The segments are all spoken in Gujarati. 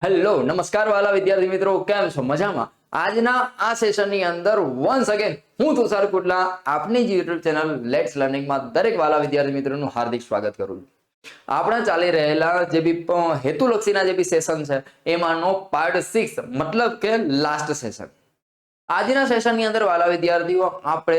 હેલો નમસ્કાર વાલા વિદ્યાર્થી મિત્રો, કેમ છો? મજામાં? આજના આ સેશનની અંદર વન્સ અગેન હું તુષાર કુટલા આપની જ યુટ્યુબ ચેનલ લેટ્સ લર્નિંગમાં દરેક વાલા વિદ્યાર્થી મિત્રોનું હાર્દિક સ્વાગત કરું છું. આપણે ચાલી રહેલા જે બી હેતુલક્ષીના જે બી સેશન છે એમાંનો પાર્ટ 6 મતલબ કે લાસ્ટ સેશન. આજના સેશનની અંદર વાલા વિદ્યાર્થીઓ આપણે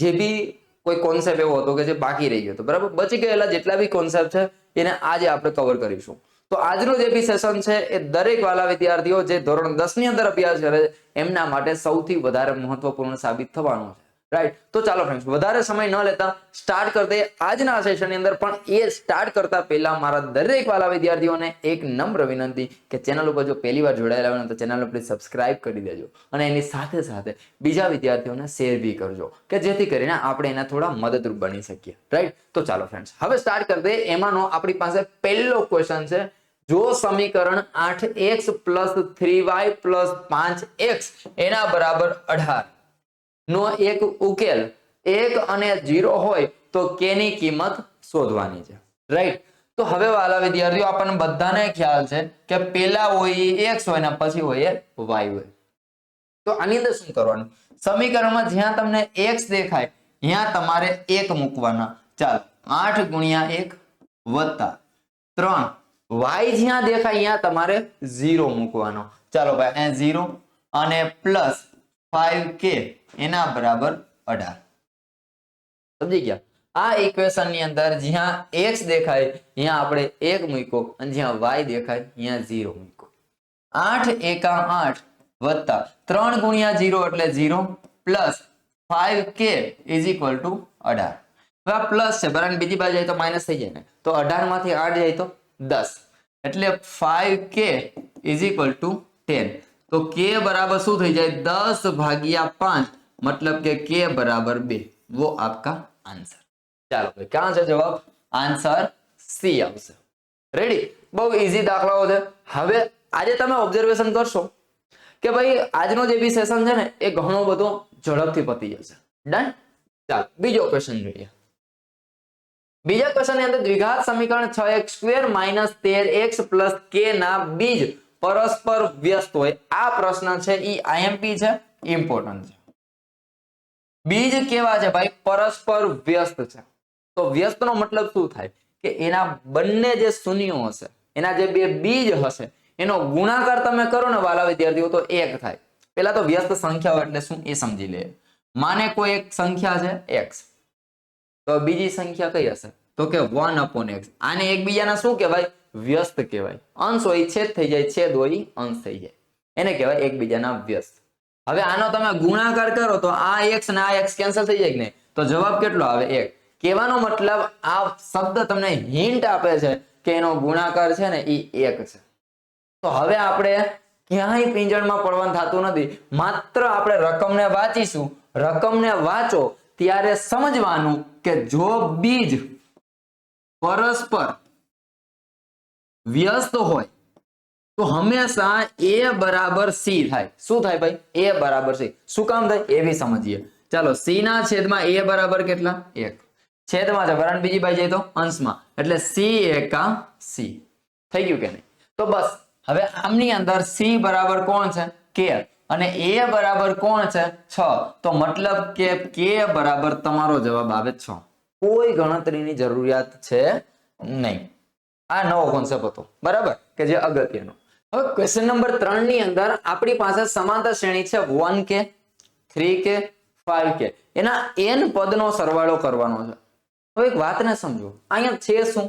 જે બી કોઈ કોન્સેપ્ટ એવો હતો કે જે બાકી રહી ગયો હતો, બરાબર, બચી ગયેલા જેટલા બી કોન્સેપ્ટ છે એને આજે આપણે કવર કરીશું. તો આજનો જે બી સેશન છે એ દરેક વાલા વિદ્યાર્થીઓ જે ધોરણ 10 ની અંદર અભ્યાસ કરે છે એમના માટે સૌથી વધારે મહત્વપૂર્ણ સાબિત થવાનું છે. રાઈટ, તો ચાલો ફ્રેન્ડ્સ વધારે સમય ન લેતા સ્ટાર્ટ કરી દઈએ આજના સેશનની અંદર. પણ એ સ્ટાર્ટ કરતા પહેલા મારા દરેક વાલા વિદ્યાર્થીઓને એક નમ્ર વિનંતી કે ચેનલ ઉપર જો પહેલી વાર જોડાયેલા હોય તો ચેનલ પ્લીઝ સબસ્ક્રાઇબ કરી દેજો અને એની સાથે સાથે બીજા વિદ્યાર્થીઓને શેર બી કરજો કે જેથી કરીને આપણે એના થોડા મદદરૂપ બની શકીએ. રાઈટ, તો ચાલો ફ્રેન્ડ્સ હવે સ્ટાર્ટ કરી દઈએ. એમાંનો આપણી પાસે પહેલો ક્વેશ્ચન છે, જો સમીકરણ 8x + 3y + 5x એના બરાબર 18 નો એક ઉકેલ 1 અને 0 હોય તો k ની કિંમત શોધવાની છે. રાઈટ, તો હવે વાલા વિદ્યાર્થીઓ આપણને બધાને ખ્યાલ છે કે પેલા હોય એ x હોય ને પછી હોય એ y હોય. તો આની અંદર શું કરવાનું? સમીકરણમાં જ્યાં તમને x દેખાય ત્યાં તમારે 1 મૂકવાના. ચાલો, 8 × 1 + 3 y જ્યાં દેખાય ત્યાં તમારે 0 મૂકવાનો. ચાલો ભાઈ, અહીંયા 0 અને પ્લસ 5k એના બરાબર 18. સમજી ગયા? આ ઇક્વેશન ની અંદર જ્યાં x દેખાય ત્યાં આપણે 1 મૂક્યો અને જ્યાં y દેખાય ત્યાં 0 મૂક્યો. 8 એકા 8 વત્તા 3 × 0 એટલે 0 પ્લસ 5k = 18. હવે આ પ્લસ છે બરાબર, બીજી બાજુ જાય તો માઇનસ થઈ જાય ને, તો 18 માંથી 8 જાય તો 10 એટલે 5k = 10. તો k બરાબર શું થઈ જાય? 10/5 मतलब કે k बराबर 2. वो आपका आंसर. ચાલો ભાઈ, ક્યાં છે જવાબ? આન્સર સી આવશે. રેડી? બહુ ઈઝી દાખલાઓ છે. હવે આજે તમે ઓબ્ઝર્વેશન કરશો કે ભાઈ આજનો જે બી સેશન છે ને એ ઘણો બધો ઝડપથી પતી જશે. ડન? ચાલો બીજો ક્વેશ્ચન જોઈએ. બીજા ક્વેશ્ચન ની અંદર દ્વિઘાત સમીકરણ 6x² - 13x + k ના બીજ પરસ્પર વ્યસ્ત હોય. આ પ્રશ્ન છે ઈ આઈએમપી છે, ઇમ્પોર્ટન્ટ છે. બીજ કેવા છે ભાઈ? પરસ્પર વ્યસ્ત છે. તો વ્યસ્ત નો મતલબ શું થાય? કે એના બંને જે શૂન્યો હશે, એના જે બે બીજ હશે એનો ગુણાકાર તમે કરો ને વાલા વિદ્યાર્થીઓ તો 1 થાય. પેલા તો વ્યસ્ત સંખ્યાઓ એટલે શું એ સમજી લે. માને કોઈ એક સંખ્યા છે x, તો બીજી સંખ્યા કઈ હશે? તો કે 1/x. આને એકબીજાના શું કહેવાય? વ્યસ્ત કહેવાય. અંશ હોય છેદ થઈ જાય, છેદ હોય અંશ થઈ જાય, એને કહેવાય એકબીજાના વ્યસ્ત. હવે આનો તમે ગુણાકાર કરો તો આ x ને આ x કેન્સલ થઈ જાય કે નહીં, તો જવાબ કેટલો આવે? 1. કહેવાનો મતલબ આ શબ્દ તમને હિન્ટ આપે છે કે એનો ગુણાકાર છે ને એ 1 છે. તો હવે આપણે ક્યાંય પીંજણમાં પડવાનું થતું નથી. માત્ર આપણે રકમને વાંચીશું. રકમને વાંચો ત્યારે સમજવાનું કે જો બીજ પરસ્પર વ્યસ્ત હોય તો હંમેશા a બરાબર c થાય. શું થાય ભાઈ? a બરાબર c. શું કામ થાય એ બી સમજીએ. ચાલો, c ના છેદમાં a બરાબર કેટલા? 1. છેદમાં છે બરાબર, બીજી બાજુ જાય તો અંશમાં, એટલે c એકા c. થઈ ગયું કે નહીં? તો બસ હવે આમની અંદર c બરાબર કોણ છે? k. અને a બરાબર કોણ છે? 6. તો મતલબ કે k બરાબર તમારો જવાબ આવે 6. કોઈ ગણતરીની જરૂરિયાત છે નહીં. આ નવો કોન્સેપ્ટ હતો, બરાબર, કે જે અગત્યનો. હવે ક્વેશ્ચન નંબર 3 ની અંદર આપણી પાસે સમાંતર શ્રેણી છે 1k 3k 5k. એના n પદનો સરવાળો કરવાનો છે. હવે એક વાતને સમજો, અહીંયા છે શું?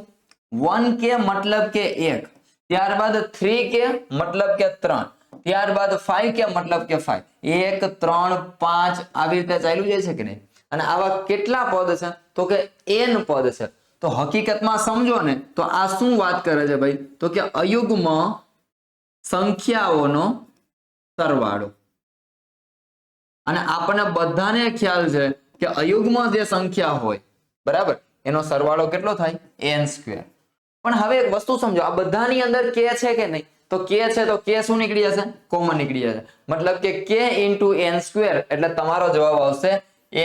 1k મતલબ કે 1, ત્યારબાદ 3k મતલબ કે 3, ત્યારબાદ 5k મતલબ કે 5. 1 3 5 આવી રીતે ચાલ્યું જાય છે કે નહીં? અને આવા કેટલા પદ છે? તો કે n પદ છે. તો હકીકતમાં સમજો ને તો આ શું વાત કરે છે ભાઈ? તો કે અયુગ્મ સંખ્યાઓનો સરવાળો. અને આપણને બધાને ખ્યાલ છે કે અયુગ્મ જે સંખ્યા હોય, બરાબર, એનો સરવાળો કેટલો થાય? n². પણ હવે એક વસ્તુ સમજો, આ બધાની અંદર k છે કે નહીં? તો k છે તો k શું નીકળી જશે? કોમન નીકળી જશે. મતલબ કે k × n² એટલે તમારો જવાબ આવશે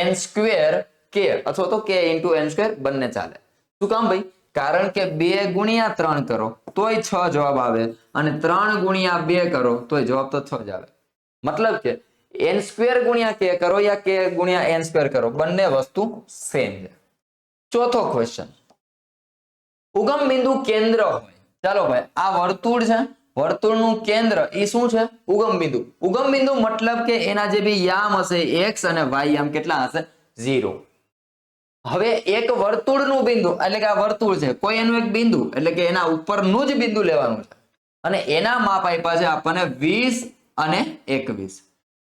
n² k, અથવા તો k × n² બંને ચાલે. શું કામ ભાઈ? કારણ કે 2 ગુણ્યા 3 કરો તોય 6 જવાબ આવે અને 3 ગુણ્યા 2 કરો તોય જવાબ તો 6 જ આવે. મતલબ કે n સ્ક્વેર ગુણ્યા k કરો યા k ગુણ્યા n સ્ક્વેર કરો બંને વસ્તુ સેમ છે. ચોથો ક્વેશ્ચન, ઉગમ બિંદુ કેન્દ્ર હોય. ચાલો ભાઈ, આ વર્તુળ છે, વર્તુળનું કેન્દ્ર એ શું છે? ઉગમ બિંદુ. ઉગમ બિંદુ મતલબ કે એના જે બી યામ હશે x અને y યામ કેટલા હશે? 0. હવે એક વર્તુળનું બિંદુ એટલે કે આ વર્તુળ છે, કોઈ એનું એક બિંદુ એટલે કે એના ઉપરનું જ બિંદુ લેવાનું છે અને એના માપ આપ્યા છે આપણને 20 અને 21.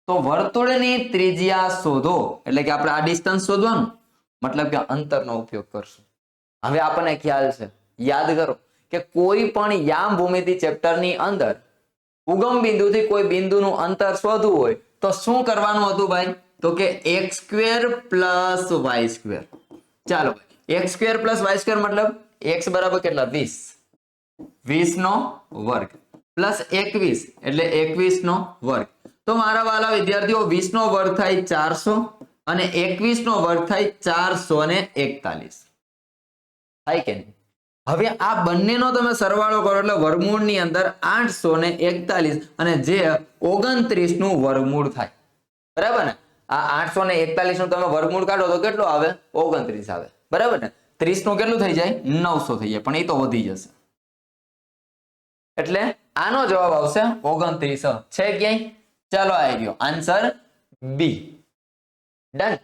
તો વર્તુળની ત્રિજ્યા શોધો એટલે કે આપણે આ ડિસ્ટન્સ શોધવાનું, મતલબ કે અંતરનો ઉપયોગ કરશું. હવે આપણને ખ્યાલ છે, યાદ કરો કે કોઈ પણ યામ ભૂમિતિ ચેપ્ટરની અંદર ઉગમ બિંદુથી કોઈ બિંદુનું અંતર શોધવું હોય તો શું કરવાનું હતું ભાઈ? તો કે x² + y². ચાલો, x² + y² મતલબ x બરાબર કેટલા? 20. 20 નો વર્ગ પ્લસ 21 એટલે 21 નો વર્ગ. તો મારા વાલા વિદ્યાર્થીઓ 20 નો વર્ગ થાય 400 અને 21 નો વર્ગ થાય 441. થાય કે નહીં? હવે આ બંનેનો તમે સરવાળો કરો એટલે વર્ગમૂળની અંદર 841 અને જે 29 નું વર્ગમૂળ થાય. બરાબર ને? આ 841 નું તમે વર્ગમૂળ કાઢો તો કેટલો આવે? 29 આવે. બરાબર ને? 30 નું કેટલું થઈ જાય? 900 થઈ જાય, પણ એ તો વધી જશે. એટલે આનો જવાબ આવશે 29. છે ક્યાંય? ચાલો આવી ગયો આન્સર બી. ડન.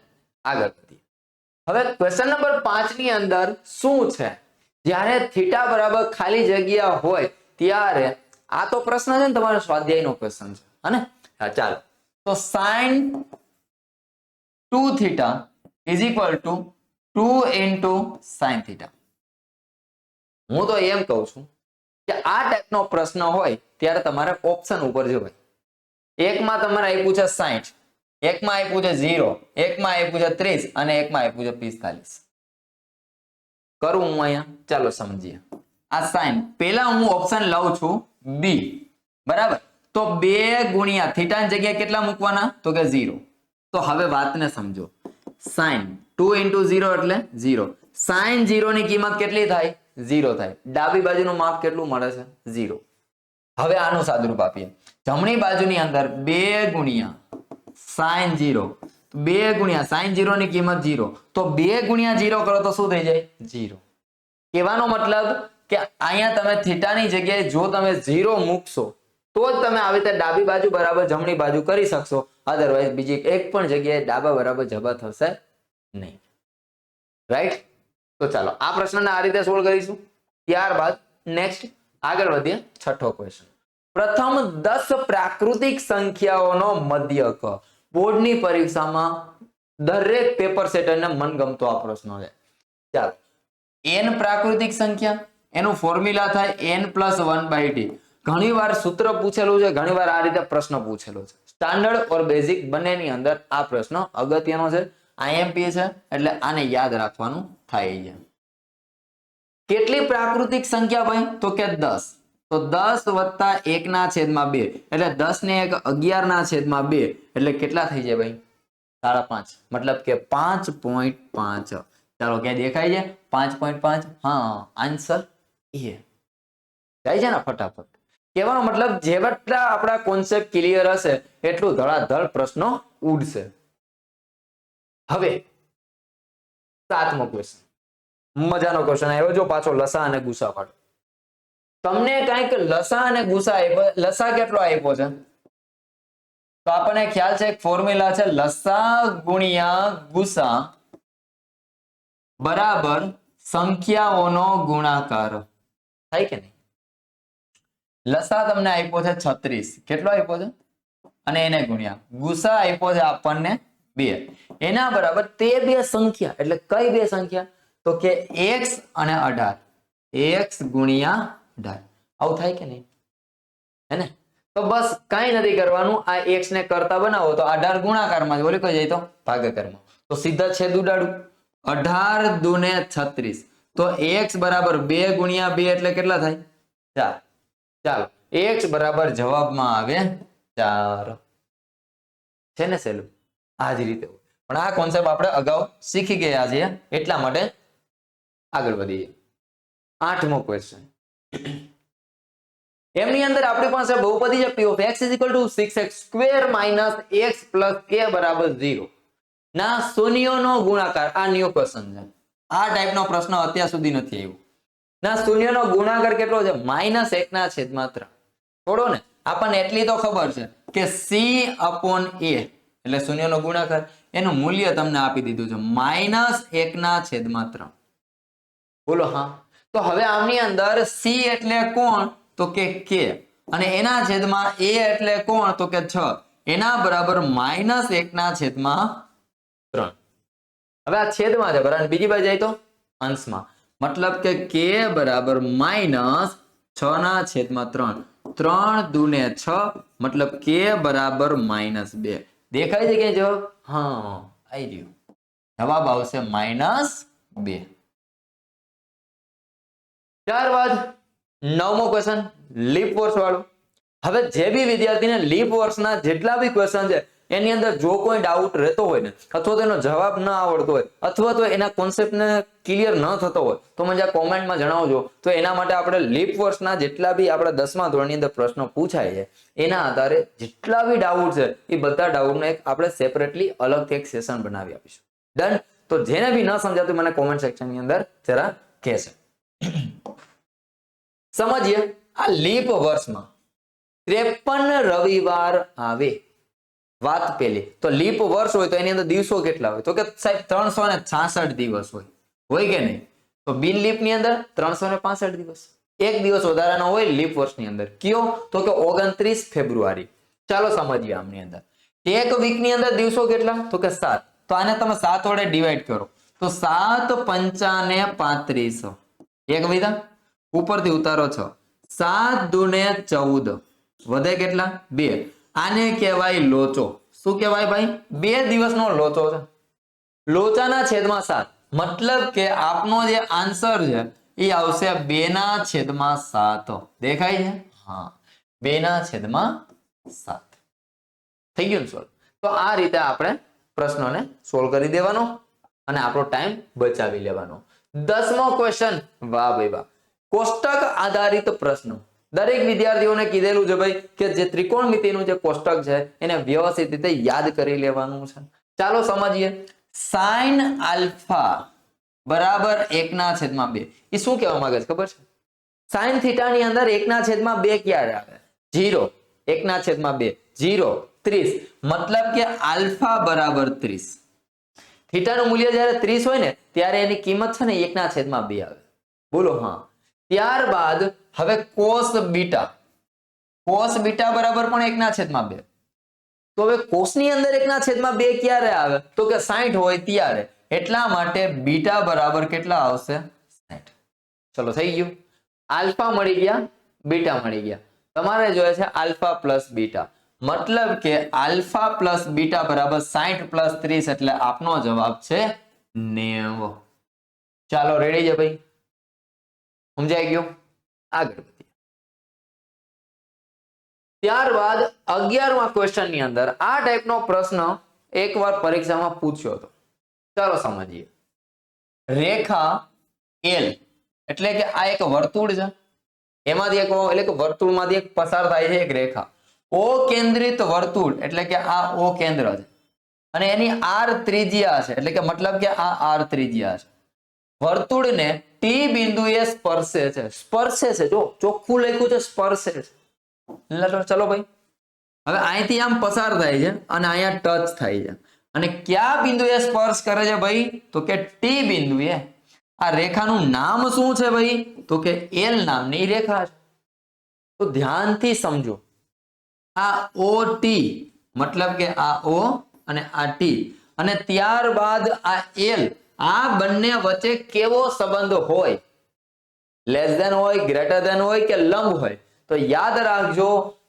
આગળ વધીએ. હવે ક્વેશ્ચન નંબર 5 ની અંદર શું છે? જ્યારે થીટા બરાબર ખાલી જગ્યા હોય ત્યારે આ તો પ્રશ્ન છે ને, તમારો સ્વાધ્યાયનો ક્વેશ્ચન છે, હને? હા, ચાલો. તો sin 2 થીટા = 2 * sin થીટા. હું તો એમ કહું છું કે આ ટાઈપનો પ્રશ્ન હોય ત્યારે તમારે ઓપ્શન ઉપર જવાય. એકમાં તમારે આપ્યું છે 60, એકમાં આપ્યું છે 0, એકમાં આપ્યું છે 30 અને એકમાં આપ્યું છે 45. કરું હું અહીંયા? ચાલો સમજીએ. આ sin પહેલા હું ઓપ્શન લઉં છું બી. બરાબર? તો 2 ગુણ્યા થીટાની જગ્યાએ કેટલા મૂકવાના? તો કે 0. તો હવે વાતને સમજો. sin 2 * 0 એટલે 0. sin 0 ની કિંમત કેટલી થાય? 0 થાય. ડાબી બાજુનું માપ કેટલું મળે છે? 0. હવે આનું સાદુરૂપ આપીએ. જમણી બાજુની અંદર 2 ગુણ્યા sin 0. 2 ગુણ્યા sin 0 ની કિંમત 0. તો 2 ગુણ્યા 0 કરો તો શું થઈ જાય? 0. કહેવાનો મતલબ કે અહીંયા તમે થીટાની જગ્યાએ જો તમે 0 મૂકશો તો જ તમે આવી રીતે ડાબી બાજુ બરાબર જમણી બાજુ કરી શકશો. અધરવાઇઝ બીજી એક પણ જગ્યાએ ડાબા બરાબર જબા થશે નહીં. રાઈટ? તો ચાલો આ પ્રશ્નને આ રીતે સોલ્વ કરીશું. ત્યારબાદ નેક્સ્ટ આગળ વધીએ. છઠ્ઠો ક્વેશ્ચન. પ્રથમ 10 પ્રાકૃતિક સંખ્યાઓનો મધ્યક. બોર્ડની પરીક્ષામાં દરેક પેપર સેટરને મનગમતો આ પ્રશ્ન છે. ચાલો, n પ્રાકૃતિક સંખ્યા, એનું ફોર્મ્યુલા થાય n + 1/t. ઘણીવાર સૂત્ર પૂછેલું છે, ઘણીવાર આ રીતે પ્રશ્ન પૂછેલો છે. સ્ટાન્ડર્ડ ઓર બેઝિક બંનેની અંદર આ પ્રશ્ન અગત્યનો છે. IMP છે એટલે આને યાદ રાખવાનું થાય છે. કેટલી પ્રાકૃતિક સંખ્યા ભાઈ? તો કે 10. તો 10 + 1/2 એટલે 10 ને 1 11/2 એટલે કેટલા થઈ જાય ભાઈ? 5.5. મતલબ કે 5.5. ચાલો, ક્યાં દેખાય છે? 5.5. હા, આન્સર એ જાય છે ને ફટાફટ. કહેવાનો મતલબ જેટલા આપણા કોન્સેપ્ટ ક્લિયર હશે એટલું ધડાધડ પ્રશ્નો ઉડશે. હવે 7મો ક્વેશ્ચન. મજાનો ક્વેશ્ચન આવ્યો. જો પાછો લસા અને ગુસા પાડો. તમને કંઈક લસા અને ગુસા આપ્યો. લસા કેટલો આપ્યો છે? તો આપણને ખ્યાલ છે, એક ફોર્મ્યુલા છે, લસા ગુણ્યા ગુસા બરાબર સંખ્યાઓનો ગુણાકાર. થાય કે નહીં? લસા તમને આપ્યો છે 36. કેટલો આપ્યો છે? અને એને ગુણ્યા ગુસા આપ્યો છે આપણને 2. એના બરાબર તે બે સંખ્યા એટલે કઈ બે સંખ્યા? તો કે x અને 18. x ગુણ્યા 18. આવું થાય કે નહીં? હે ને? તો બસ કઈ નથી કરવાનું. આ x ને કરતા બનાવો તો 18 ગુણાકારમાં જ, ઓલી કઈ જાય તો ભાગાકારમાં. તો સીધા છેદ ઉડાડું. 18 દુને 36. તો x બરાબર 2 ગુણ્યા 2 એટલે કેટલા થાય? 4. ચાલો, x બરાબર જવાબમાં આવે 4. છે ને સહેલું? આ જ રીતે. પણ આ કોન્સેપ્ટ આપણે અગાઉ શીખી ગયા છીએ એટલા માટે આગળ વધીએ. 8મો ક્વેશ્ચન એમની અંદર આપણી પાસે બહુપદી છે p of x is equal to 6x square minus x plus k બરાબર 0 ના શૂન્યનો ગુણાકાર. આ ન્યુ ક્વેશ્ચન છે. આ ટાઈપનો પ્રશ્ન અત્યાર સુધી નથી આવ્યો. ના શૂન્યનો ગુણાકાર કેટલો છે? -1 ના છેદમાં 3. થોડો ને આપણને એટલી તો ખબર છે કે c upon a એટલે શૂન્યનો ગુણાકાર એનું મૂલ્ય તમને આપી દીધું છે -1 ના છેદમાં 3. બોલો હા. તો હવે આમની અંદર c એટલે કોણ? તો કે k અને એના છેદમાં a એટલે કોણ? તો કે 6 એના બરાબર -1 ના છેદમાં 3. હવે આ છેદમાં છે બરાબર, બીજી બાજુ જાય તો અંશમાં, મતલબ કે k બરાબર -6 ના છેદમાં 3. 3 દુને 6 મતલબ k બરાબર -2. દેખાય છે કે જવાબ? હા આવી ગયો. જવાબ આવશે -2. ત્યારબાદ 9મો ક્વેશ્ચન લીપ વર્ષ વાળો. હવે જે બી વિદ્યાર્થીને લીપ વર્ષના જેટલા બી ક્વેશ્ચન છે એની અંદર જો કોઈ ડાઉટ રહેતો હોય ને અથવા તો એનો જવાબ ન આવડતો હોય અથવા તો એના કોન્સેપ્ટને ક્લિયર ન થતો હોય તો મને કોમેન્ટમાં જણાવજો. તો એના માટે આપણે લીપ વર્ષના જેટલા બી આપણા 10મા ધોરણની અંદર પ્રશ્નો પૂછાય છે એના આધારે જેટલા બી ડાઉટ છે એ બધા ડાઉટને આપણે સેપરેટલી અલગથી એક સેશન બનાવી આપીશું. ડન. તો જેને બી ન સમજાતું મને કોમેન્ટ સેક્શનની અંદર જરા કહેશે. સમજીએ આ લીપ વર્ષમાં 53 રવિવાર આવે. વાત પેલી તો લીપ વર્ષ હોય તો એની અંદર દિવસો કેટલા હોય? તો કે સાહેબ 366 દિવસ હોય કે નહીં? તો બિન લીપ ની અંદર 365 દિવસ. એક દિવસ વધારાનો હોય લીપ વર્ષની અંદર. કયો? તો કે 29 ફેબ્રુઆરી. ચાલો સમજીએ આમની અંદર એક વીક ની અંદર દિવસો કેટલા? તો કે 7. તો આને તમે 7 વડે ડિવાઈડ કરો તો 7 પંચાને 35. એક વિધા ઉપરથી ઉતારો 6. 7 દુને 14 વધે કેટલા? 2. આને કહેવાય લોચો. શું કહેવાય ભાઈ? 2 દિવસનો લોચો છે. લોચાના છેદમાં 7 મતલબ કે આપનો જે આન્સર છે એ આવશે 2 ના છેદમાં 7. દેખાય છે? હા 2 ના છેદમાં 7 થઈ ગયું સોલ્વ. તો આ રીતે આપણે પ્રશ્નોને સોલ્વ કરી દેવાનો અને આપણો ટાઈમ બચાવી લેવાનો. 10મો ક્વેશ્ચન. વાહ ભાઈ વાહ. કોષ્ટક આધારિત પ્રશ્નો. દરેક વિદ્યાર્થીઓને કીધેલું છે ભાઈ કે જે ત્રિકોણમિતિનું જે કોષ્ટક છે એને વ્યવસ્થિત રીતે યાદ કરી લેવાનું છે. ચાલો સમજીએ. sin આલ્ફા બરાબર 1 ના છેદમાં 2. એ શું કહેવા માંગે છે ખબર છે? sin થીટા ની અંદર 1 ના છેદમાં 2 ક્યારે આવે? 0. 1 ના છેદમાં 2 0 30 મતલબ કે આલ્ફા બરાબર 30. થીટાનું મૂલ્ય જ્યારે 30 હોય ને ત્યારે એની કિંમત છે ને 1 ના છેદમાં 2 આવે. બોલો હા. ત્યારબાદ હવે cos બીટા. cos બીટા બરાબર પણ 1 ના છેદમાં 2. તો હવે cos ની અંદર 1 ના છેદમાં 2 ક્યારે આવે? તો કે 60 હોય ત્યારે. એટલા માટે બીટા બરાબર કેટલા આવશે? 60. ચલો થઈ ગયું. આલ્ફા મળી ગયા, બીટા મળી ગયા. તમારે જોઈએ છે આલ્ફા પ્લસ બીટા. મતલબ કે આલ્ફા પ્લસ બીટા બરાબર 60 પ્લસ 30 એટલે આપનો જવાબ છે 90. ચાલો રેડી છે ભાઈ? સમજાઈ ગયું? આગળ વધીએ. ત્યારબાદ 11મા ક્વેશ્ચન ની અંદર આ ટાઈપનો પ્રશ્ન એકવાર પરીક્ષામાં પૂછ્યો હતો. ચાલો સમજીએ. રેખા L એટલે કે આ એક વર્તુળ છે. એમાંથી એક એટલે કે વર્તુળમાંથી એક પસાર થાય છે એક રેખા. ઓ કેન્દ્રિત વર્તુળ એટલે કે આ ઓ કેન્દ્ર છે અને એની r ત્રિજ્યા છે એટલે કે મતલબ કે આ r ત્રિજ્યા છે. વર્તુળને ટી બિંદુએ સ્પર્શે છે. સ્પર્શે છે, જો ચોખ્ખું લખ્યું છે સ્પર્શે છે. ચલો ભાઈ હવે અહીંથી આમ પસાર થાય છે અને અહીંયા ટચ થાય છે અને કયા બિંદુએ સ્પર્શ કરે છે ભાઈ? તો કે ટી બિંદુએ. આ રેખાનું નામ શું છે ભાઈ? તો કે L નામની રેખા છે. તો ધ્યાનથી સમજો. આ OT મતલબ કે આ O અને આ T અને ત્યારબાદ આ L. આ બંને વચ્ચે કેવો સંબંધ હોય? લેસ ધેન હોય, ગ્રેટર ધેન હોય કે લંબ હોય? તો યાદ રાખજો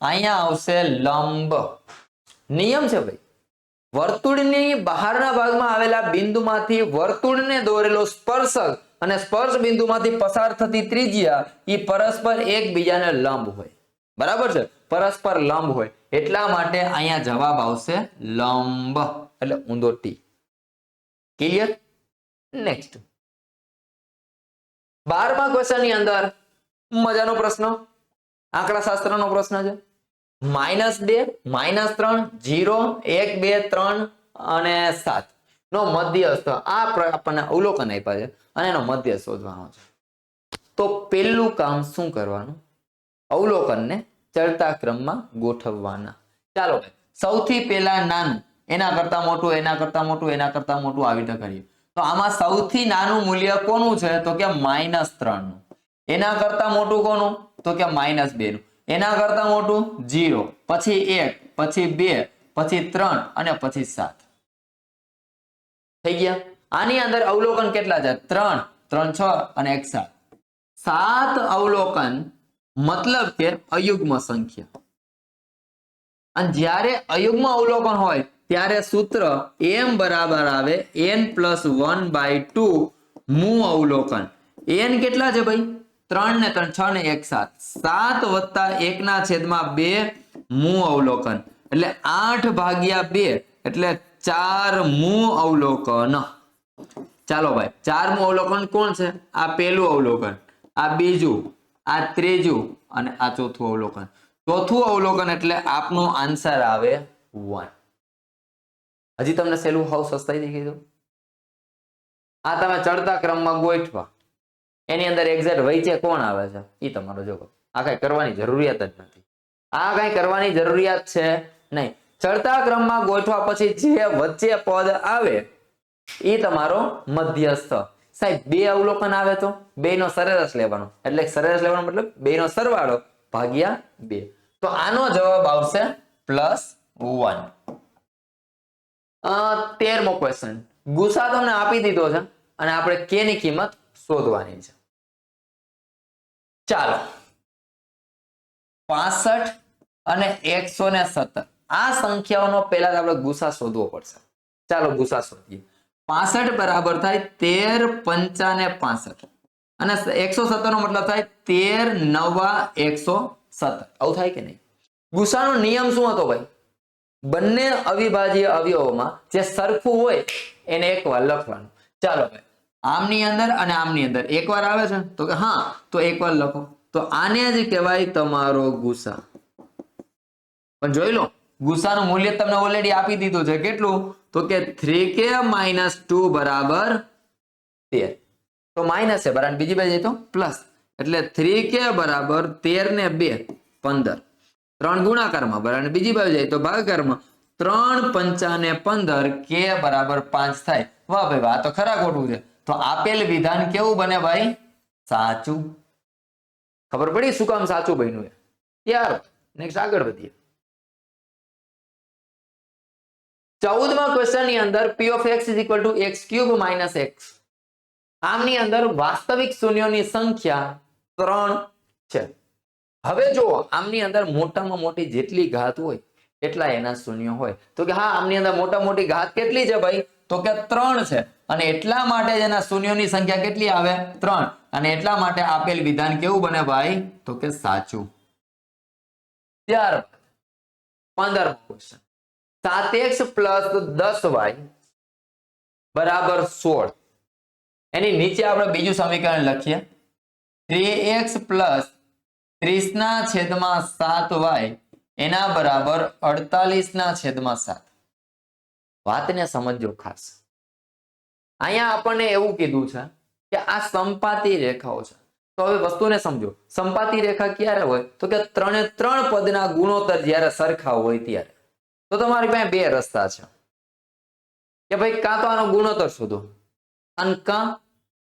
અહીંયા આવશે લંબ. નિયમ છે ભાઈ. વર્તુળની બહારના ભાગમાં આવેલા બિંદુમાંથી વર્તુળને દોરેલો સ્પર્શક અને સ્પર્શ બિંદુમાંથી પસાર થતી ત્રિજ્યા એ પરસ્પર એકબીજાને લંબ હોય. બરાબર છે? પરસ્પર લંબ હોય એટલા માટે અહીંયા જવાબ આવશે લંબ એટલે ઊંધો ટી. ક્લિયર? નેક્સ્ટ 12મા ક્વેશ્ચન ની અંદર મજાનો પ્રશ્ન, આંકડાશાસ્ત્રનો પ્રશ્ન છે. -2, -3, 0, 1, 2, 3 અને 7 નો મધ્યસ્થ આ આપણને અવલોકન આપ્યા છે અને એનો મધ્ય શોધવાનો છે. તો પહેલું કામ શું કરવાનું? અવલોકનને ચડતા ક્રમમાં ગોઠવવાના. ચાલો સૌથી પહેલા નાનું, એના કરતા મોટું, એના કરતા મોટું, એના કરતા મોટું, આવી રીતે કરીએ. તો આમાં સૌથી નાનું મૂલ્ય કોનું છે? તો કે -3 નું. એના કરતા મોટું કોનું? તો કે -2 નું. એના કરતા મોટું 0, પછી 1, પછી 2, પછી 3 અને પછી 7. થઈ ગયા. આની અંદર અવલોકન કેટલા છે? 3, 3, 6 અને 1, 7. 7 અવલોકન મતલબ કે અયુગ્મ સંખ્યા. અને જ્યારે અયુગ્મ અવલોકન હોય ત્યારે સૂત્ર m બરાબર આવે n+1/2 મૂ અવલોકન. n કેટલા છે ભાઈ? 3 ને 3, 6 ને 1, 7. 7+1/2 મૂ અવલોકન એટલે 8/2 એટલે 4 મૂ અવલોકન. ચાલો ભાઈ, 4 મૂ અવલોકન કોણ છે? આ પહેલું અવલોકન, આ બીજું, આ ત્રીજું અને આ ચોથું અવલોકન. ચોથું અવલોકન એટલે આપનો આન્સર આવે 1. હજી તમને સહેલું હાવ સસ્તાઈ દેખી દો. આ તમે ચડતા ક્રમમાં ગોઠવા, એની અંદર એક્ઝેક્ટ વચ્ચે કોણ આવે છે એ તમારો જવાબ. આ કઈ કરવાની જરૂરિયાત જ નથી. આ કઈ કરવાની જરૂરિયાત છે નહીં. ચડતા ક્રમમાં ગોઠવા પછી જે વચ્ચે પદ આવે એ તમારો મધ્યસ્થ. સાહેબ 2 અવલોકન આવે તો 2 નો સરેરાશ લેવાનો, એટલે સરેરાશ લેવાનો મતલબ 2 નો સરવાળો ભાગ્યા 2. તો આનો જવાબ આવશે +1. 13મો ક્વેશ્ચન. ગુસા તમને આપી દીધો છે અને આપણે કે ની કિંમત શોધવાની છે. ચાલો 65 અને 117 આ સંખ્યાઓનો પહેલા આપણે ગુસા શોધવો પડશે. ચાલો ગુસા શોધીએ. 65 બરાબર થાય 13 5 ને 65 અને 117 નો મતલબ થાય 13 9 117. આવું થાય કે નહીં? ગુસાનો નિયમ શું હતો ભાઈ? બંને અવિભાજ્ય અવયવોમાં જે સરખું હોય એને એકવાર લખવાનું. ચાલો ભાઈ, આમની અંદર અને આમની અંદર એકવાર આવે છે તો કે હા, તો એકવાર લખો. તો આને જ કહેવાય તમારો ગુસા. પણ જોઈ લો, ગુસાનું મૂલ્ય તમને ઓલરેડી આપી દીધું છે. કેટલું? તો કે 3k - 2 બરાબર 13. તો માઇનસ છે બરાબર, બીજી બાજુ તો પ્લસ, એટલે 3k બરાબર 13 ને 2 15. 3 ગુણાકારમાં બરાબર, બીજી બાજુ જાય તો ભાગાકારમાં. 3 5 ને 15 k બરાબર 5 થાય. વાહ ભાઈ વાહ, તો ખરા ખોટું છે? તો આપેલ વિધાન કેવું બને ભાઈ? સાચું. ખબર પડી શું કામ સાચું બન્યું? યાર નેક્સ્ટ આગળ વધીએ. 14મા ક્વેશ્ચન ની અંદર p of x = x³ - x. આમની અંદર વાસ્તવિક શૂન્યોની સંખ્યા 3 છે. હવે જો આમની અંદર મોટામાં મોટી જેટલી ઘાત હોય એટલા એના શૂન્ય હોય. તો કે હા, આમની અંદર મોટા મોટી ઘાત કેટલી છે ભાઈ? તો કે 3 છે. અને એટલા માટે જ એના શૂન્યોની સંખ્યા કેટલી આવે? 3. અને એટલા માટે આપેલ વિધાન કેવું બને ભાઈ? તો કે સાચું. ત્યાર 15મો ક્વેશ્ચન. 7x + 10y બરાબર 16. એની નીચે આપણે બીજું સમીકરણ લખીએ. 3x + 30/7y એના બરાબર 48/7. વાતને સમજો ખાસ. અહીંયા આપણને એવું કીધું છે કે આ સંપાતી રેખાઓ છે. તો હવે વસ્તુને સમજો. સંપાતી રેખા ક્યારે હોય? તો કે 3 એ 3 પદના ગુણોત્તર જ્યારે સરખા હોય ત્યારે. તો તમારી પાસે બે રસ્તા છે કે ભાઈ કાં તો આનો ગુણોત્તર શોધો અને કાં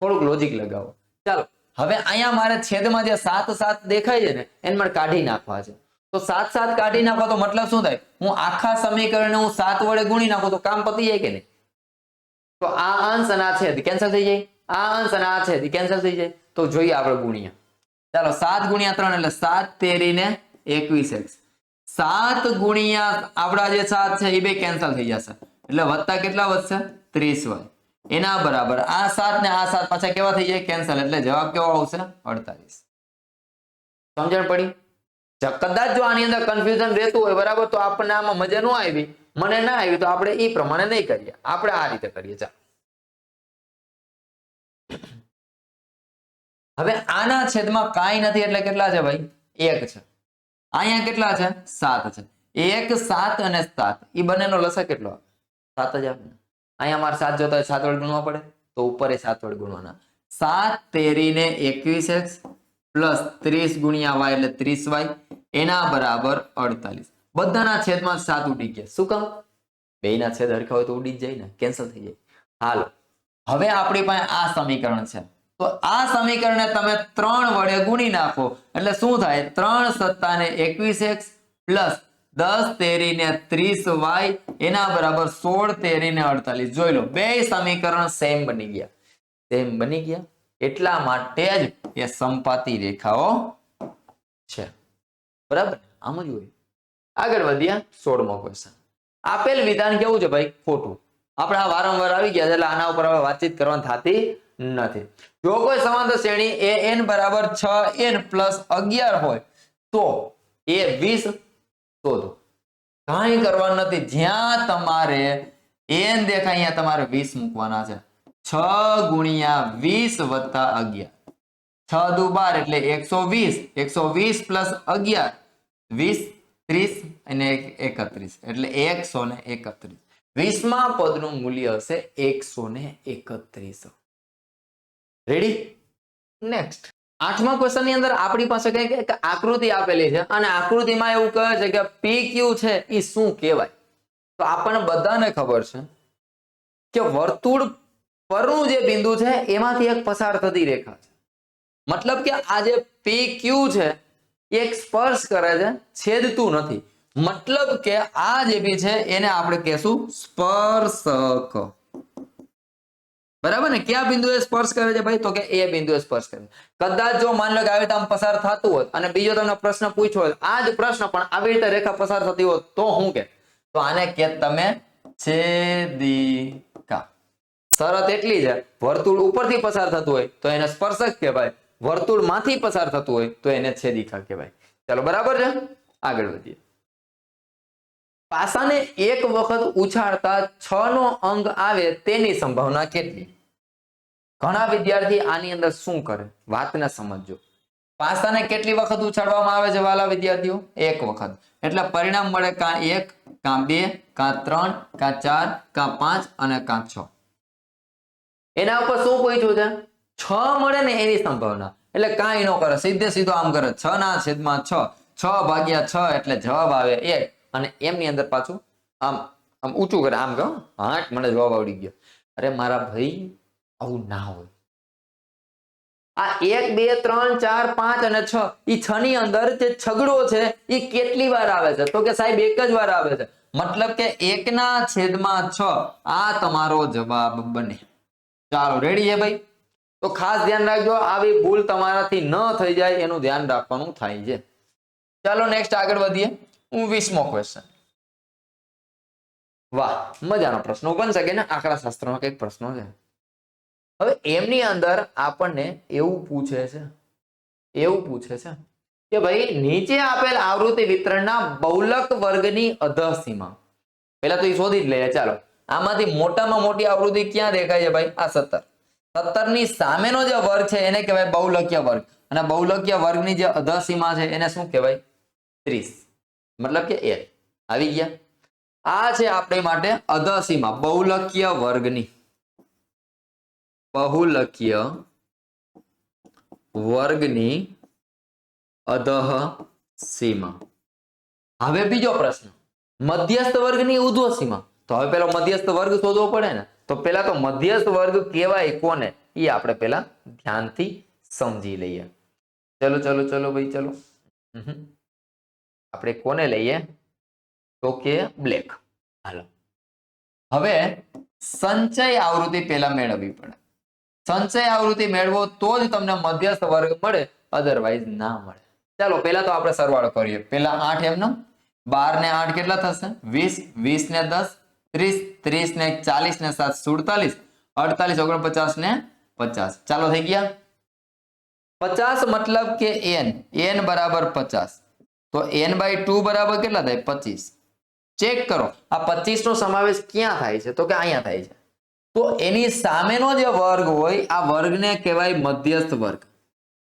થોડુંક લોજિક લગાવો. ચાલો હવે અહીંયા મારે છેદમાં જે 7 7 દેખાય છે ને એને મારે કાઢી નાખવા છે. તો 7 7 કાઢી નાખો તો મતલબ શું થાય? હું આખા સમીકરણને હું 7 વડે ગુણી નાખું તો કામ પતી જાય કે નહીં? તો આ અંશ અને આ છેદ કેન્સલ થઈ જાય, આ અંશ અને આ છેદ કેન્સલ થઈ જાય. તો જોઈએ આપણે ગુણ્યા. ચાલો 7 × 3 એટલે 7 તેરી ને 21x. 7 ગુણ્યા આપડા જે 7 છે એ બે કેન્સલ થઈ જશે એટલે વત્તા કેટલા વધશે? 30y. એના બરાબર આ 7 ને આ 7 પાછા કેવા થઈ જાય? કેન્સલ. એટલે જવાબ કેવો આવશે? 48. સમજણ પડી? કદાચ જો આની અંદર કન્ફ્યુઝન રહેતું હોય બરાબર, તો આપણને આમાં મજા ન આવી, મને ના આવી, તો આપણે એ પ્રમાણે નહીં કરીએ, આપણે આ રીતે કરીએ. ચાલો હવે આના છેદમાં કાંઈ નથી એટલે કેટલા છે ભાઈ? 1 છે. અહીંયા કેટલા છે? 7 છે. 1 7 અને 7 એ બંનેનો લસા કેટલો? 7 જ આવે ને. અહીંયા મારે 7 જોતા હોય 7 વડે ગુણવા પડે તો ઉપર 7 વડે ગુણવાના. 7 તેરી ને 21x પ્લસ 30 ગુણ્યા y એટલે 30y એના બરાબર 48. બધાના છેદમાં 7 ઉડી ગયા. શું કામ? બેયના છેદ હરખા હોય તો ઉડી જ જાય ને, કેન્સલ થઈ જાય. હાલો હવે આપણી પાસે આ સમીકરણ છે તો આ સમીકરણને તમે 3 વડે ગુણી નાખો એટલે શું થાય? 3 7 ને 21x પ્લસ 10 તેરી ને 30y એના બરાબર 16 તેરી ને 48. જોઈ લો બે સમીકરણ સેમ બની ગયા. સેમ બની ગયા એટલા માટે જ એ સમપાતી રેખાઓ છે. બરાબર, આમ જ હોય. આગળ વધ્યા 16મો ક્વેશ્ચન. આપેલ વિધાન કેવું છે ભાઈ? ખોટું. આપણે આ વારંવાર આવી ગયા એટલે આના ઉપર હવે વાતચીત કરવાની થતી નથી. જો કોઈ સમાંતર શ્રેણી an બરાબર 6n પ્લસ 11 હોય તો એ 20 શોધો. કાંઈ કરવાનું નથી. જ્યાં તમારે n દેખાય અહીંયા તમારે 20 મૂકવાના છે. 6 ગુણ્યા 20 વત્તા 11. 6 દુ 12 એટલે 120. 120 પ્લસ 11 20 30 અને 31 એટલે 131. 20મા પદનું મૂલ્ય હશે 131. રેડી? નેક્સ્ટ 8મા ક્વેશ્ચન ની અંદર આપણી પાસે કઈક આકૃતિ આપેલી છે અને આકૃતિમાં એવું કહે છે કે PQ છે એ શું કહેવાય? તો આપણને બધાને ખબર છે કે વર્તુળ પરનું જે બિંદુ છે એમાંથી એક પસાર થતી રેખા છે. મતલબ કે આ જે PQ છે એક સ્પર્શ કરે છે, છેદતું નથી. મતલબ કે આ જે બી છે એને આપણે કહેશું સ્પર્શક. બરાબર ને? કયા બિંદુએ સ્પર્શ કરે છે ભાઈ? તો કે એ બિંદુએ સ્પર્શ કરે. કદાચ જો માની લો કે આવી રીતે આમ પસાર થતું હોત અને બીજો તમને પ્રશ્ન પૂછ્યો હોય આ જ પ્રશ્ન પણ આવી રીતે રેખા પસાર થતી હોત તો શું કે? તો આને કે તમે છેદિકા. શરત એટલી છે વર્તુળ ઉપરથી પસાર થતું હોય તો એને સ્પર્શક કહેવાય, વર્તુળ માંથી પસાર થતું હોય તો એને છેદિકા કહેવાય. ચાલો બરાબર છે, આગળ વધીએ. પાસાને એક વખત ઉછાળતા 6 નો અંક આવે તેની સંભાવના કેટલી? ઘણા વિદ્યાર્થી આની અંદર શું કરે વાતને સમજો. પાસાને કેટલી વખત ઉછાળવામાં આવે છે વાલા વિદ્યાર્થીઓ? એક વખત. એટલે પરિણામ મળે કાં 1 કાં 2 કાં 3 કાં 4 કાં 5 અને કાં 6. એના ઉપર શું પૂછ્યું છે? 6 મળે ને એની સંભાવના. એટલે કાંઈ ન કરે, સીધે સીધો આમ કરે 6 ના છેદમાં 6. 6 ભાગ્યા 6 એટલે જવાબ આવે 1 અને એમની અંદર પાછું આમ આમ ઊંચું કરે આમ કહો હા મને જવાબ આવડી ગયો. અરે મારા ભાઈ આવું ના હોય. આ 1 2 3 4 5 અને 6 ઈ 6 ની અંદર જે છગડો છે એ કેટલી વાર આવે છે? તો કે સાહેબ એક જ વાર આવે છે. મતલબ કે 1 ના છેદમાં 6 આ તમારો જવાબ બને. ચાલો રેડી છે ભાઈ? તો ખાસ ધ્યાન રાખજો આવી ભૂલ તમારાથી ન થઈ જાય એનું ધ્યાન રાખવાનું થાય છે. ચાલો નેક્સ્ટ આગળ વધીએ. 20મો ક્વેશ્ચન. વાહ, મજાનો પ્રશ્ન બની શકે ને, આંકડા શાસ્ત્રમાં કઈક પ્રશ્નો છે. હવે એમની અંદર આપણને એવું પૂછે છે કે ભાઈ નીચે આપેલ આવૃત્તિ વિતરણના બહુલક વર્ગની અધઃસીમા. પહેલા તો એ શોધી જ લઈએ. ચાલો આમાંથી મોટામાં મોટી આવૃત્તિ ક્યાં દેખાય છે ભાઈ? આ 17. 17 ની સામેનો જે વર્ગ છે એને કહેવાય બહુલકીય વર્ગ અને બહુલકીય વર્ગની જે અધઃસીમા છે એને શું કહેવાય? 30. મતલબ કે એ આવી ગયા. આ છે આપણી માટે અધઃસીમા બહુલકીય વર્ગની. બહુલકીય વર્ગની અધઃસીમા. હવે બીજો પ્રશ્ન, મધ્યસ્થ વર્ગની ઉર્ધ્વસીમા. તો હવે પેલો મધ્યસ્થ વર્ગ શોધવો પડે ને. તો પેલા તો મધ્યસ્થ વર્ગ કહેવાય કોને એ આપણે પેલા ધ્યાનથી સમજી લઈએ. ચલો ચલો ચલો ભાઈ ચલો. આપણે કોને લઈએ? તો કે બ્લેક. હાલો હવે સંચય આવૃત્તિ પેલા મેળવવી પડે. સંચય આવૃત્તિ મેળવો તો જ તમને મધ્યસ્થ વર્ગ મળે, અધરવાઇઝ ના મળે. ચાલો પેલા તો આપણે સરવાળો કરીએ. પેલા 8 એમનો 12 ને 8 કેટલા થશે? 20. 20 ને 10 30. 30 ને 40 ને 7 47. 48 49 ને 50. ચાલો થઈ ગયા 50. મતલબ કે n બરાબર 50. તો n/2 બરાબર કેટલા થાય? 25. ચેક કરો આ 25 નો સમાવેશ ક્યાં થાય છે? તો કે અહીંયા થાય છે. તો એની સામેનો જે વર્ગ હોય આ વર્ગને કહેવાય મધ્યસ્થ વર્ગ.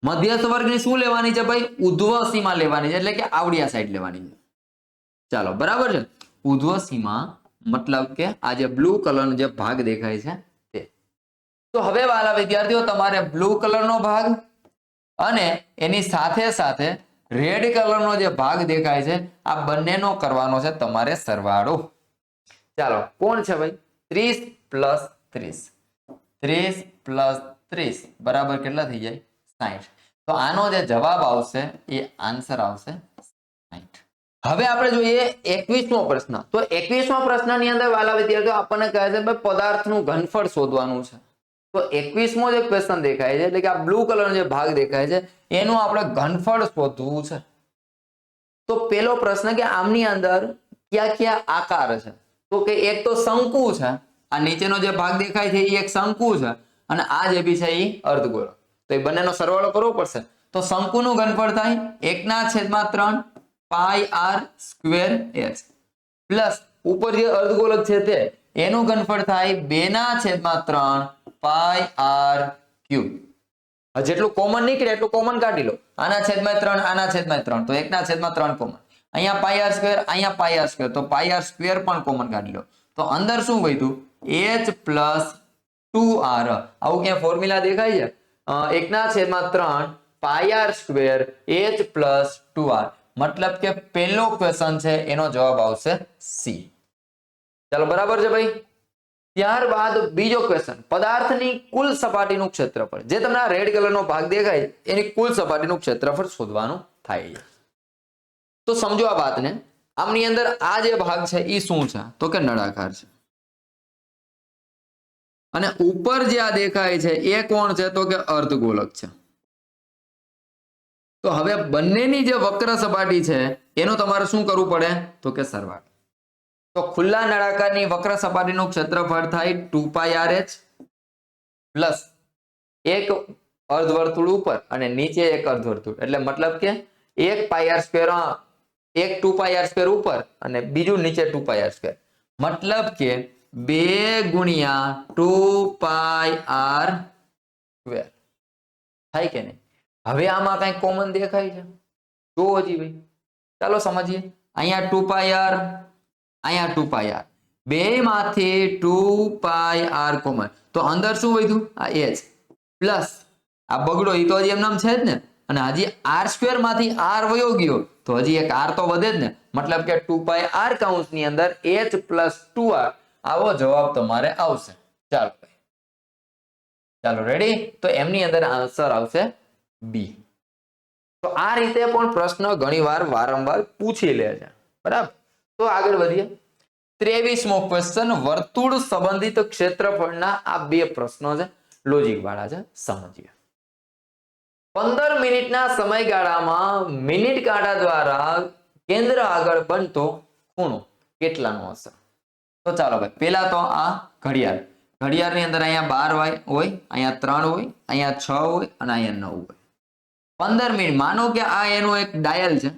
મધ્યસ્થ વર્ગની શું લેવાની છે ભાઈ? ઉધ્વ સીમા લેવાની છે, એટલે કે આવડી આ સાઈડ લેવાની છે. ચાલો બરાબર છે. ઉધ્વ સીમા મતલબ કે આ જે બ્લુ કલરનો જે ભાગ દેખાય છે તે. તો હવે વાલા વિદ્યાર્થીઓ તમારે બ્લુ કલરનો ભાગ અને એની સાથે સાથે રેડ કલરનો જે ભાગ દેખાય છે આ બંનેનો કરવાનો છે તમારે સરવાળો. ચાલો કોણ છે ભાઈ? 30 પ્લસ 30. 30 પ્લસ 30 બરાબર કેટલા થઈ જાય? 60. તો આનો જે જવાબ આવશે એ આન્સર આવશે 60. હવે આપણે જોઈએ 21મો પ્રશ્ન. તો 21મા પ્રશ્નની અંદર વાલા વિદ્યાર્થીઓ આપણને કહે છે ભાઈ પદાર્થનું ઘનફળ શોધવાનું છે. તો 21મો જે ક્વેશ્ચન દેખાય છે એટલે કે આ બ્લુ કલરનો જે ભાગ દેખાય છે એનું આપણે ઘનફળ શોધવું છે. તો પેલો પ્રશ્ન કે આમની અંદર કયા કયા આકાર છે? તો કે એક તો શંકુ છે, આ નીચેનો જે ભાગ દેખાય છે એ એક શંકુ છે અને આ જે બી છે એ અર્ધગોળ. તો એ બંનેનો સરવાળો કરવો પડશે. તો શંકુનું ઘનફળ થાય 1/3 pi R square H plus ઉપર જે અર્ધગોળક છે તે એનું ઘનફળ થાય 2/3 પાઈ આર ક્યુબ. જેટલું કોમન નીકળે એટલું કોમન કાઢી લો. આના છેદમાં 3 આના છેદમાં 3 તો 1/3 કોમન. અહીંયા પાઈ આર સ્ક્વેર અહીંયા પાઈ આર સ્ક્વેર તો પાઈ આર સ્ક્વેર પણ કોમન કાઢી લો. તો અંદર શું વધ્યું? h plus 2r. આવું ક્યાં ફોર્મ્યુલા દેખાય છે? 1/3 pi R square h plus 2r. મતલબ કે પહેલો ક્વેશ્ચન છે એનો જવાબ આવશે સી. ચાલો બરાબર છે ભાઈ. ત્યારબાદ બીજો ક્વેશ્ચન પદાર્થની કુલ સપાટીનું ક્ષેત્રફળ, જે તમને આ રેડ કલરનો ભાગ દેખાય એની કુલ સપાટીનું ક્ષેત્રફળ શોધવાનું થાય છે. તો સમજો આ વાતને. આમની અંદર આ જે ભાગ છે એ શું છે? તો કે નળાકાર છે. અને ઉપર જે આ દેખાય છે એ કોણ છે? તો કે અર્ધગોળક છે. તો હવે બંનેની જે વક્ર સપાટી છે એનું તમારે શું કરવું પડે? તો કે સરવાળો. તો ખુલ્લા નળાકારની વક્ર સપાટીનું ક્ષેત્રફળ થાય 2πRh પ્લસ એક અર્ધવર્તુળ ઉપર અને નીચે એક અર્ધવર્તુળ, એટલે મતલબ કે એક પાઈ આર સ્ક્વેર, એક 2πr² ઉપર અને બીજું નીચે 2πr². મતલબ કે 2 ગુણ્યા 2πr² થાય કે નહીં? હવે આમાં કઈ કોમન દેખાય છે? જો હજી ભાઈ ચાલો સમજીએ. અહીંયા 2πr અહીંયા 2πr, બે માંથી 2πr કોમન. તો અંદર શું વધ્યું? આ h પ્લસ આ બગડો એ તો હજી એમ નામ છે જ ને, અને હજી r² માંથી r વયો ગયો તો હજી એક r તો વધે જ ને. મતલબ કે 2πr કૌંસની અંદર h પ્લસ 2r. આવો જવાબ તમારે આવશે. ચાલો ચાલો રેડી. તો એમની અંદર આન્સર આવશે બી. તો આ રીતે પણ પ્રશ્ન ઘણીવાર વારંવાર પૂછી લે છે. બરાબર. તો આગળ વધીએ. 23મો ક્વેશ્ચન વર્તુળ સંબંધિત ક્ષેત્રફળના આ બે પ્રશ્નો છે, લોજિક વાળા છે, સમજીએ. 15 મિનિટના સમયગાળામાં મિનિટ કાંટા દ્વારા કેન્દ્ર આગળ બનતો ખૂણો કેટલાનો હશે? તો ચાલો ભાઈ પેલા તો આ ઘડિયાળ. ઘડિયાળની અંદર અહીંયા 12 હોય, અહીંયા 3 હોય, અહીંયા 6 હોય અને અહીંયા 9 હોય. 15 મિનિટ માનો કે આ એનો એક ડાયલ છે.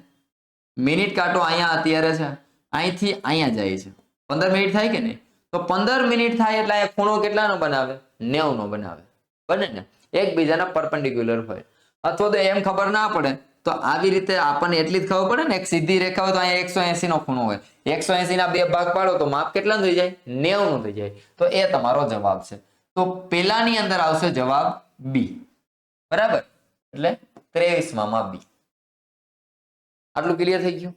મિનિટ કાંટો અહીંયા અત્યારે છે, અહીંથી અહીંયા જાય છે. 15 મિનિટ થાય કે નહીં? તો 15 મિનિટ થાય એટલે અહીંયા ખૂણો કેટલાનો બનાવે? 90 નો બનાવે. બને ને? એકબીજાના પરપેન્ડિક્યુલર હોય. અથવા તો એમ ખબર ના પડે તો આવી રીતે આપણને એટલી જ ખબર પડે ને, એક સીધી રેખા હોય તો અહીંયા 180 નો ખૂણો હોય. 180 ના બે ભાગ પાડો તો માપ કેટલાનું થઈ જાય? 90 નું થઈ જાય. તો એ તમારો જવાબ છે. તો પેલાની અંદર આવશે જવાબ બી. બરાબર. એટલે 23માં બી. આટલું ક્લિયર થઈ ગયું?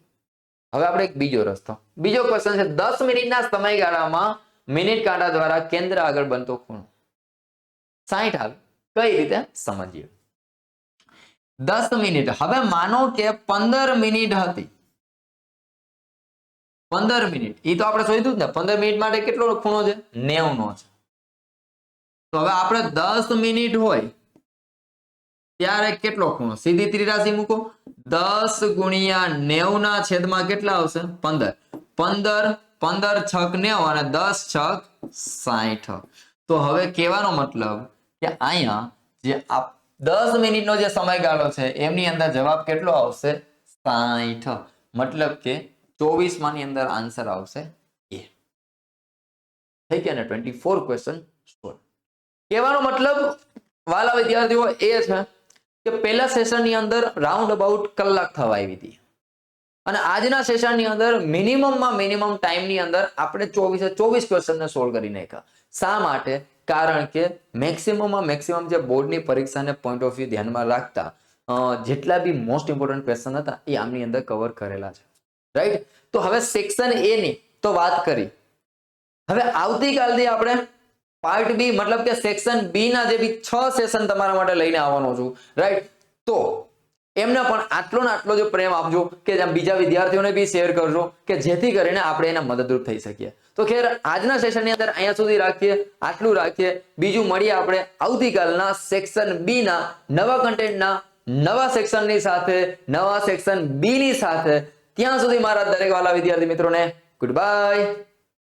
હવે આપણે એક બીજો રસ્તો, બીજો ક્વેશ્ચન છે 10 મિનિટના સમયગાળામાં મિનિટ કાંટા દ્વારા કેન્દ્ર આગળ બનતો ખૂણો 60 આવે. કઈ રીતે સમજીએ. 10 મિનિટ. હવે માનો કે 15 મિનિટ હતી. 15 મિનિટ એ તો આપણે શોધ્યું જ ને. 15 મિનિટ માટે કેટલો ખૂણો છે? 90 નો છે. તો હવે આપણે 10 મિનિટ હોય ત્યારે કેટલો ખૂણો? સીધી ત્રિરાશી મૂકો. 10 ગુણ્યા 90 ના છેદમાં કેટલા આવશે? 15. 15 15 છક 90 અને 10 છક 60. તો હવે કહેવાનો મતલબ કે અહીંયા જે આ 10 મિનિટનો જે સમયગાળો છે એમની અંદર જવાબ કેટલો આવશે? 60. મતલબ કે 24 માની અંદર આન્સર આવશે એ. થઈ ગયા ને? 24 ક્વેશ્ચન સોલ્વ. કહેવાનો મતલબ વાલા વિદ્યાર્થીઓ એ છે કે પહેલા સેશનની અંદર રાઉન્ડ અબાઉટ કલાક થવા આવી હતી અને આજના સેશનની અંદર મિનિમમ ટાઈમની અંદર આપણે 24 ક્વેશ્ચનને સોલ્વ કરી નાખ્યા. શા માટે? કારણ કે મેક્સિમમ જે બોર્ડની પરીક્ષાને પોઈન્ટ ઓફ વ્યૂ ધ્યાનમાં રાખતા જેટલા બી મોસ્ટ ઇમ્પોર્ટન્ટ ક્વેશ્ચન હતા એ આમની અંદર કવર કરેલા છે. રાઈટ? તો હવે સેક્શન એ ની તો વાત કરી. હવે આવતીકાલથી આપણે પાર્ટ બી મતલબ કે સેક્શન બી ના જે બી 6 સેશન તમારા માટે લઈને આવવાનો છું. રાઈટ? તો એમને પણ આટલો ને આટલો જો પ્રેમ આપજો કે બીજા વિદ્યાર્થીઓને બી શેર કરજો કે જેથી કરીને આપણે એને મદદરૂપ થઈ શકીએ. તો ખેર આજના સેશનની અંદર અહીંયા સુધી રાખીએ, આટલું રાખીએ. બીજું મળીએ આપણે આવતીકાલના સેક્શન બી ના નવા કન્ટેન્ટના નવા સેક્શનની સાથે, નવા સેક્શન બી ની સાથે. ત્યાં સુધી મારા દરેક વાલા વિદ્યાર્થી મિત્રોને ગુડ બાય.